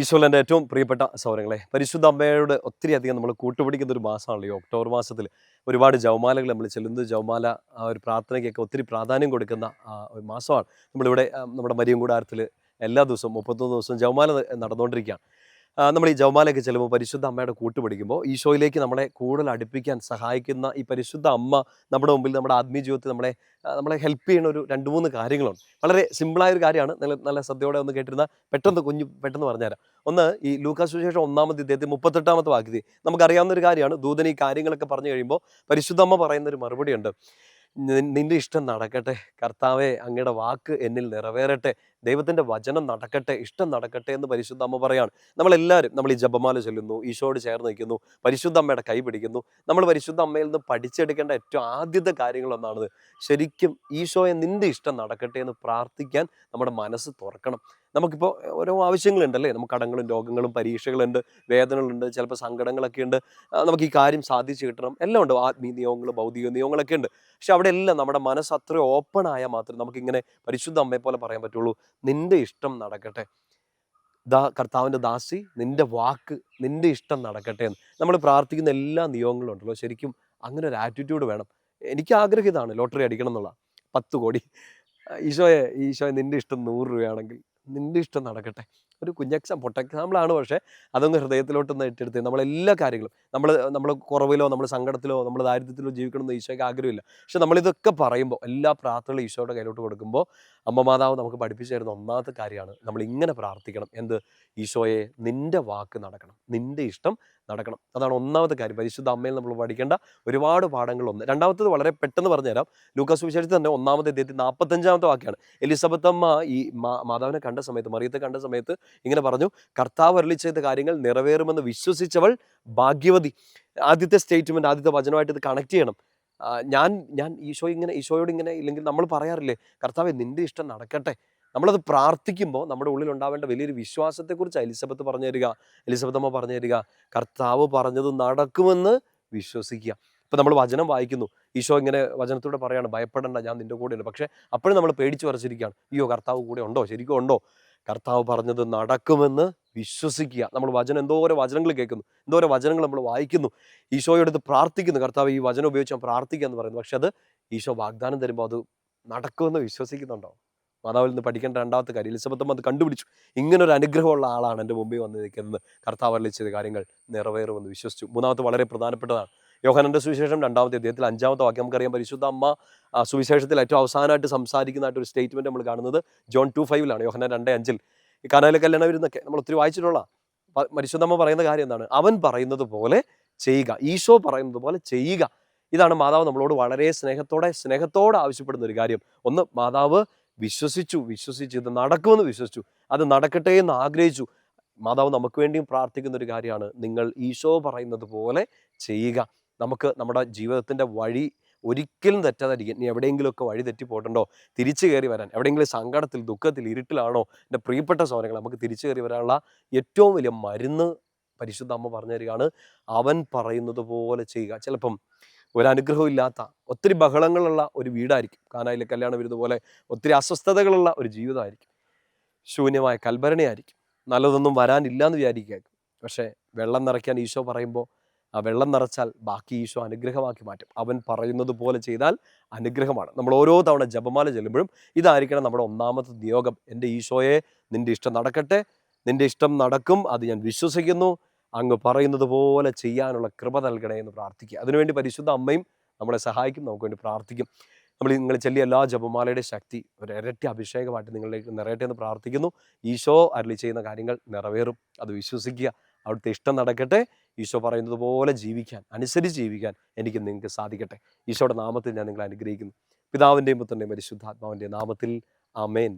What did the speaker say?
ഈശോയിൽ എൻ്റെ ഏറ്റവും പ്രിയപ്പെട്ട സൗരങ്ങളെ, പരിശുദ്ധ അമ്മയോട് ഒത്തിരി അധികം നമ്മൾ കൂട്ടുപിടിക്കുന്ന ഒരു മാസമാണല്ലോ ഈ ഒക്ടോബർ മാസത്തിൽ. ഒരുപാട് ജവമാലകൾ നമ്മൾ ചെല്ലുന്നത്, ജവമാല ആ ഒരു പ്രാർത്ഥനയ്ക്കൊക്കെ ഒത്തിരി പ്രാധാന്യം കൊടുക്കുന്ന ഒരു മാസമാണ്. നമ്മളിവിടെ നമ്മുടെ മരിയം കൂടാരത്തിൽ എല്ലാ ദിവസവും 31 ദിവസവും ജവമാല നടന്നുകൊണ്ടിരിക്കുകയാണ്. നമ്മൾ ഈ ജവമാലയൊക്കെ ചെല്ലുമ്പോൾ പരിശുദ്ധ അമ്മയുടെ കൂട്ടുപിടിക്കുമ്പോൾ ഈശോയിലേക്ക് നമ്മളെ കൂടുതൽ അടുപ്പിക്കാൻ സഹായിക്കുന്ന ഈ പരിശുദ്ധ അമ്മ നമ്മുടെ മുമ്പിൽ നമ്മുടെ ആത്മീയ ജീവിതത്തിൽ നമ്മളെ ഹെൽപ്പ് ചെയ്യുന്ന ഒരു 2-3 കാര്യങ്ങളുണ്ട്. വളരെ സിമ്പിളായ ഒരു കാര്യമാണ്. നിങ്ങൾ നല്ല ശ്രദ്ധയോടെ ഒന്ന് കേട്ടിരുന്നാൽ പെട്ടെന്ന് പറഞ്ഞുതരാം. ഒന്ന്, ഈ ലൂക്കാ സുവിശേഷം 1-ാം അധ്യായത്തിൽ 38-ാമത്തെ വാക്യത്തിൽ നമുക്കറിയാവുന്ന ഒരു കാര്യമാണ്. ദൂതൻ ഈ കാര്യങ്ങളൊക്കെ പറഞ്ഞു കഴിയുമ്പോൾ പരിശുദ്ധ അമ്മ പറയുന്ന ഒരു മറുപടിയുണ്ട്. നിന്റെ ഇഷ്ടം നടക്കട്ടെ കർത്താവെ, അങ്ങയുടെ വാക്ക് എന്നിൽ നിറവേറട്ടെ, ദൈവത്തിൻ്റെ വചനം നടക്കട്ടെ, ഇഷ്ടം നടക്കട്ടെ എന്ന് പരിശുദ്ധ അമ്മ പറയാണ്. നമ്മൾ ഈ ജപമാല ചൊല്ലുന്നു, ഈശോയോട് ചേർന്ന് നിൽക്കുന്നു, പരിശുദ്ധ അമ്മയുടെ കൈ പിടിക്കുന്നു. നമ്മൾ പരിശുദ്ധ അമ്മയിൽ നിന്ന് പഠിച്ചെടുക്കേണ്ട ഏറ്റവും ആദ്യത്തെ കാര്യങ്ങളൊന്നാണിത്. ശരിക്കും ഈശോയെ നിന്റെ ഇഷ്ടം നടക്കട്ടെ എന്ന് പ്രാർത്ഥിക്കാൻ നമ്മുടെ മനസ്സ് തുറക്കണം. നമുക്കിപ്പോൾ ഓരോ ആവശ്യങ്ങളുണ്ടല്ലേ, നമുക്ക് കടങ്ങളും രോഗങ്ങളും പരീക്ഷകളുണ്ട്, വേദനകളുണ്ട്, ചിലപ്പോൾ സങ്കടങ്ങളൊക്കെ ഉണ്ട്. നമുക്ക് ഈ കാര്യം സാധിച്ചു കിട്ടണം, എല്ലാം ഉണ്ട്. ആത്മീയ നിയോഗങ്ങൾ, ഭൗതിക നിയോഗങ്ങളൊക്കെ ഉണ്ട്. പക്ഷെ അവിടെ എല്ലാം നമ്മുടെ മനസ്സ് അത്ര ഓപ്പൺ ആയാൽ മാത്രമേ നമുക്കിങ്ങനെ പരിശുദ്ധ അമ്മയെ പോലെ പറയാൻ പറ്റുള്ളൂ. നിന്റെ ഇഷ്ടം നടക്കട്ടെ, കർത്താവിൻ്റെ ദാസി, നിന്റെ വാക്ക്, നിന്റെ ഇഷ്ടം നടക്കട്ടെ എന്ന് നമ്മൾ പ്രാർത്ഥിക്കുന്ന എല്ലാ നിയോഗങ്ങളും ഉണ്ടല്ലോ, ശരിക്കും അങ്ങനെ ഒരു ആറ്റിറ്റ്യൂഡ് വേണം. എനിക്ക് ആഗ്രഹം ഇതാണ്, ലോട്ടറി അടിക്കണം എന്നുള്ള 10 കോടി. ഈശോയെ നിന്റെ ഇഷ്ടം 100 രൂപയാണെങ്കിൽ നിന്റെ ഇഷ്ടം നടക്കട്ടെ. ഒരു പൊട്ട എക്സാമ്പിളാണ്, പക്ഷേ അതൊന്ന് ഹൃദയത്തിലോട്ടൊന്ന് ഏറ്റെടുത്ത് നമ്മളെല്ലാ കാര്യങ്ങളും നമ്മൾ കുറവിലോ, നമ്മൾ സങ്കടത്തിലോ, നമ്മൾ ദാരിദ്ര്യത്തിലോ ജീവിക്കണമെന്ന് ഈശോയ്ക്ക് ആഗ്രഹമില്ല. പക്ഷെ നമ്മളിതൊക്കെ പറയുമ്പോൾ, എല്ലാ പ്രാർത്ഥനകളും ഈശോയുടെ കയ്യിലോട്ട് കൊടുക്കുമ്പോൾ അമ്മ മാതാവ് നമുക്ക് പഠിപ്പിച്ചു തരുന്ന ഒന്നാമത്തെ കാര്യമാണ് നമ്മളിങ്ങനെ പ്രാർത്ഥിക്കണം. എന്ത്? ഈശോയെ നിന്റെ വാക്ക് നടക്കണം, നിന്റെ ഇഷ്ടം നടക്കണം. അതാണ് ഒന്നാമത്തെ കാര്യം. പരിശുദ്ധ അമ്മയിൽ നമ്മൾ പഠിക്കേണ്ട ഒരുപാട് പാഠങ്ങളൊന്ന്. രണ്ടാമത്തത് വളരെ പെട്ടെന്ന് പറഞ്ഞുതരാം. ലൂക്കാ സുവിശേഷത്തിൽ തന്നെ 1-ാമത്തെ അധ്യായത്തിൽ 45-ാമത്തെ വാക്യമാണ്. എലിസബത്ത് അമ്മ ഈ മാതാവിനെ കണ്ട സമയത്ത്, മറിയത്തെ കണ്ട സമയത്ത് ഇങ്ങനെ പറഞ്ഞു, കർത്താവ് അരുളി ചെയ്ത കാര്യങ്ങൾ നിറവേറുമെന്ന് വിശ്വസിച്ചവൾ ഭാഗ്യവതി. ആദ്യത്തെ സ്റ്റേറ്റ്മെന്റ്, ആദ്യത്തെ വചനമായിട്ട് ഇത് കണക്ട് ചെയ്യണം. ഞാൻ ഈശോയോട് ഇങ്ങനെ, ഇല്ലെങ്കിൽ നമ്മൾ പറയാറില്ലേ, കർത്താവേ നിന്റെ ഇഷ്ടം നടക്കട്ടെ. നമ്മളത് പ്രാർത്ഥിക്കുമ്പോൾ നമ്മുടെ ഉള്ളിൽ ഉണ്ടാവേണ്ട വലിയൊരു വിശ്വാസത്തെക്കുറിച്ച് എലിസബത്ത് അമ്മ പറഞ്ഞു തരിക, കർത്താവ് പറഞ്ഞത് നടക്കുമെന്ന് വിശ്വസിക്കുക. ഇപ്പം നമ്മൾ വചനം വായിക്കുന്നു, ഈശോ ഇങ്ങനെ വചനത്തോടെ പറയാണ്, ഭയപ്പെടേണ്ട, ഞാൻ നിന്റെ കൂടെ ഉണ്ട്. പക്ഷേ അപ്പോഴും നമ്മൾ പേടിച്ച് വരച്ചിരിക്കുകയാണ്. അയ്യോ, കർത്താവ് കൂടെ ഉണ്ടോ, ശരിക്കും ഉണ്ടോ? കർത്താവ് പറഞ്ഞത് നടക്കുമെന്ന് വിശ്വസിക്കുക. നമ്മൾ എന്തോരം വചനങ്ങൾ കേൾക്കുന്നു, എന്തോരം വചനങ്ങൾ നമ്മൾ വായിക്കുന്നു, ഈശോയോടത്ത് പ്രാർത്ഥിക്കുന്നു, കർത്താവ് ഈ വചനം ഉപയോഗിച്ച് ഞാൻ പ്രാർത്ഥിക്കുക എന്ന് പറയുന്നു. പക്ഷെ അത് ഈശോ വാഗ്ദാനം തരുമ്പോൾ അത് നടക്കുമെന്ന് വിശ്വസിക്കുന്നുണ്ടോ? മാതാവിൽ നിന്ന് പഠിക്കേണ്ട രണ്ടാമത്തെ കാര്യം, എലിസബത്ത് അമ്മ അത് കണ്ടുപിടിച്ചു. ഇങ്ങനൊരു അനുഗ്രഹമുള്ള ആളാണ് എൻ്റെ മുമ്പിൽ വന്ന് നിൽക്കുന്നത്, കർത്താവ് അരുളി ചെയ്ത കാര്യങ്ങൾ നിറവേറുമെന്ന് വിശ്വസിച്ചു. മൂന്നാമത്തെ വളരെ പ്രധാനപ്പെട്ടതാണ്. യോഹന്നാന്റെ സുവിശേഷം 2-ാമത്തെ അധ്യായത്തിൽ 5-ാമത്തെ വാക്യം നമുക്കറിയാം. പരിശുദ്ധ അമ്മ സുവിശേഷത്തിൽ ഏറ്റവും അവസാനമായിട്ട് സംസാരിക്കുന്നതായിട്ട് ഒരു സ്റ്റേറ്റ്മെന്റ് നമ്മൾ കാണുന്നത് ജോൺ 2:5 യോഹന്നാൻ 2:5 ഈ കാനായിലെ കല്യാണം വരുന്നൊക്കെ നമ്മൾ ഒത്തിരി വായിച്ചിട്ടുള്ള പരിശുദ്ധമ്മ പറയുന്ന കാര്യം എന്താണ്? അവൻ പറയുന്നത് പോലെ ചെയ്യുക, ഈശോ പറയുന്നത് പോലെ ചെയ്യുക. ഇതാണ് മാതാവ് നമ്മളോട് വളരെ സ്നേഹത്തോടെ ആവശ്യപ്പെടുന്ന ഒരു കാര്യം. ഒന്ന്, മാതാവ് വിശ്വസിച്ചു, ഇത് നടക്കുമെന്ന് വിശ്വസിച്ചു, അത് നടക്കട്ടെ എന്ന് ആഗ്രഹിച്ചു. മാതാവ് നമുക്ക് വേണ്ടിയും പ്രാർത്ഥിക്കുന്ന ഒരു കാര്യമാണ്, നിങ്ങൾ ഈശോ പറയുന്നത് പോലെ ചെയ്യുക. നമുക്ക് നമ്മുടെ ജീവിതത്തിൻ്റെ വഴി ഒരിക്കലും തെറ്റാതിരിക്കും. ഇനി എവിടെയെങ്കിലുമൊക്കെ വഴി തെറ്റിപ്പോയിട്ടുണ്ടോ, തിരിച്ചു കയറി വരാൻ, എവിടെയെങ്കിലും സങ്കടത്തിൽ, ദുഃഖത്തിൽ, ഇരുട്ടിലാണോ എൻ്റെ പ്രിയപ്പെട്ട സഹോദരങ്ങൾ, നമുക്ക് തിരിച്ചു കയറി വരാനുള്ള ഏറ്റവും വലിയ മരുന്ന് പരിശുദ്ധ അമ്മ പറഞ്ഞു തരികയാണ്, അവൻ പറയുന്നത് പോലെ ചെയ്യുക. ചിലപ്പം ഒരനുഗ്രഹം ഇല്ലാത്ത, ഒത്തിരി ബഹളങ്ങളുള്ള ഒരു വീടായിരിക്കും, കാനായിലെ കല്യാണം വരുന്ന പോലെ ഒത്തിരി അസ്വസ്ഥതകളുള്ള ഒരു ജീവിതമായിരിക്കും, ശൂന്യമായ കൽഭരണിയായിരിക്കും, നല്ലതൊന്നും വരാനില്ല എന്ന് വിചാരിക്കുക. പക്ഷേ വെള്ളം നിറയ്ക്കാൻ ഈശോ പറയുമ്പോൾ ആ വെള്ളം നിറച്ചാൽ ബാക്കി ഈശോ അനുഗ്രഹമാക്കി മാറ്റും. അവൻ പറയുന്നത് പോലെ ചെയ്താൽ അനുഗ്രഹമാണ്. നമ്മൾ ഓരോ തവണ ജപമാല ചെല്ലുമ്പോഴും ഇതായിരിക്കണം നമ്മുടെ ഒന്നാമത്തെ നിയോഗം. എൻ്റെ ഈശോയെ നിൻ്റെ ഇഷ്ടം നടക്കട്ടെ, നിൻ്റെ ഇഷ്ടം നടക്കും, അത് ഞാൻ വിശ്വസിക്കുന്നു, അങ്ങ് പറയുന്നത് പോലെ ചെയ്യാനുള്ള കൃപ നൽകണേ എന്ന് പ്രാർത്ഥിക്കുക. അതിനുവേണ്ടി പരിശുദ്ധ അമ്മയും നമ്മളെ സഹായിക്കും, നമുക്ക് വേണ്ടി പ്രാർത്ഥിക്കും. നിങ്ങൾ ചെല്ലിയ എല്ലാ ജപമാലയുടെ ശക്തി ഒരു ഇരട്ടി അഭിഷേകമായിട്ട് നിങ്ങളിലേക്ക് നിറയട്ടെ എന്ന് പ്രാർത്ഥിക്കുന്നു. ഈശോ അരുളി ചെയ്യുന്ന കാര്യങ്ങൾ നിറവേറും, അത് വിശ്വസിക്കുക. അവിടുത്തെ ഇഷ്ടം നടക്കട്ടെ, ഈശോ പറയുന്നത് പോലെ ജീവിക്കാൻ, അനുസരിച്ച് ജീവിക്കാൻ എനിക്ക് നിങ്ങൾക്ക് സാധിക്കട്ടെ. ഈശോയുടെ നാമത്തിൽ ഞാൻ നിങ്ങളെ അനുഗ്രഹിക്കുന്നു. പിതാവിൻ്റെയും പുത്രൻ്റെയും പരിശുദ്ധാത്മാവിൻ്റെ നാമത്തിൽ. ആമേൻ.